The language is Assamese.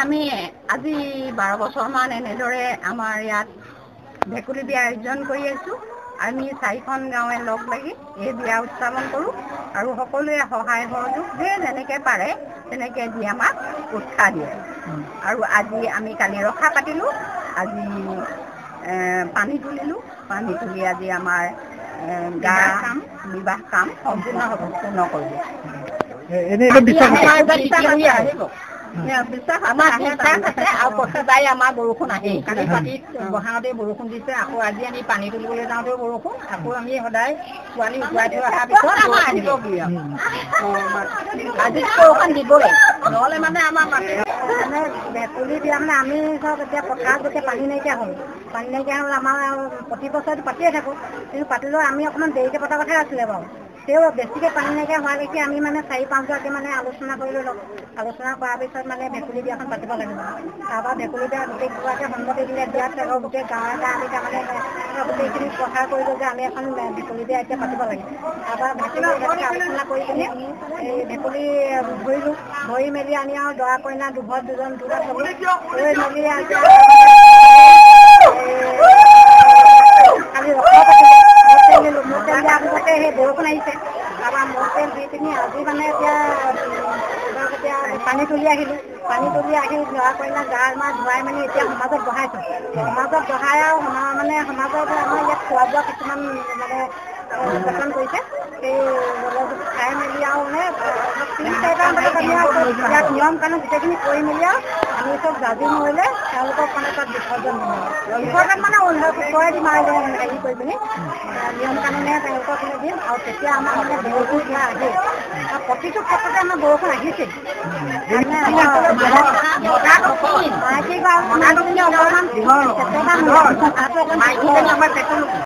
আমি আজি 12 বছৰ মান এনেদৰে আমাৰ ইয়াত ভেকুলী বিয়া আয়োজন কৰি আছো। আমি 4খন গাঁৱে লগ লাগি এই বিয়া উদযাপন কৰোঁ আৰু সকলোৱে সহায় সহযোগ যেনেকৈ পাৰে তেনেকৈ দি আমাক উৎসাহ দিয়ে। আৰু আজি আমি কালি ৰখা পাতিলোঁ, আজি পানী তুলিলোঁ, পানী তুলি আজি আমাৰ বিবাহ কাম সম্পূৰ্ণ কৰিলোঁ। বিশ্বাস আমাৰ আছে আৰু প্ৰতিবাৰে আমাৰ বৰষুণ আহে। কালি পাতিত বহাওঁতে বৰষুণ দিছে, আকৌ আজি আমি পানী তুলিবলৈ যাওঁতেও বৰষুণ, আকৌ আমি সদায় ছোৱালী উঠুৱাই থৈ অহাৰ পিছত আজি বৰষুণ দিবই, নহ'লে মানে আমাৰ মানে ভেকুলী বিয়া মানে আমি ধৰক এতিয়া পথাৰত যেতিয়া পানী নাইকিয়া হ'ল আমাৰ প্ৰতি বছৰটো পাতিয়ে থাকোঁ, কিন্তু পাতিলেও আমি অকণমান দেৰিকৈ পতাৰ কথাই আছিলে বাৰু। তেওঁ বেছিকৈ পানী নাইকিয়া হোৱা দেখি আমি মানে 4-5গৰাকী মানে আলোচনা কৰি লৈ লওঁ। আলোচনা কৰাৰ পিছত মানে ভেকুলী বিয়াখন পাতিব লাগিব। তাৰপৰা ভেকুলী বিয়া গোটেইগৰাকীয়ে সন্মতি দিলে, দিয়াত গোটেই গাঁৱে আমি তাৰমানে গোটেইখিনি সহায় কৰিলোঁ যে আমি এখন ভেকুলী বিয়া এতিয়া পাতিব লাগে। তাৰপৰা ভেকুলী আলোচনা কৰি পিনি এই ভেকুলী ধৰিলোঁ, ধৰি মেলি আনি আৰু দৰা কইনা দুঘৰত দুজন থ'লোঁ, থৈ মেলি কালি ৰখা পাতিলোঁ, মোৰ তেল দিয়াৰ পিছতে সেই বৰষুণ আহিছে। তাৰপৰা মোৰ তেল দি পিনি আজি মানে এতিয়া পানী তুলি আহিলোঁ, পানী তুলি আহি দৰা কইনা গা আমাৰ ধুৱাই মেলি এতিয়া সমাজত বহাইছোঁ। সমাজত বহাই আৰু মানে সমাজত আমাৰ ইয়াত খোৱা বোৱা কিছুমান মানে গঠন কৰিছে, সেই খাই মেলি আৰু মানে 3-4টামান বজাত আমি আৰু ইয়াত নিয়ম কানুন গোটেইখিনি কৰি মেলি আৰু আমি চব জাজি মৰিলে তেওঁলোকক মানে তাত বিসৰ্জন দিম আৰু বিসৰ্জন মানে ওচৰে দিম আৰু হেৰি কৰি পিনি নিয়ম কানুনে তেওঁলোকক দিম। আৰু তেতিয়া আমাৰ মানে বৰষুণ দিয়া আহে, প্ৰতিটো ক্ষেত্ৰতে আমাৰ বৰষুণ আহিছিল। মাইকী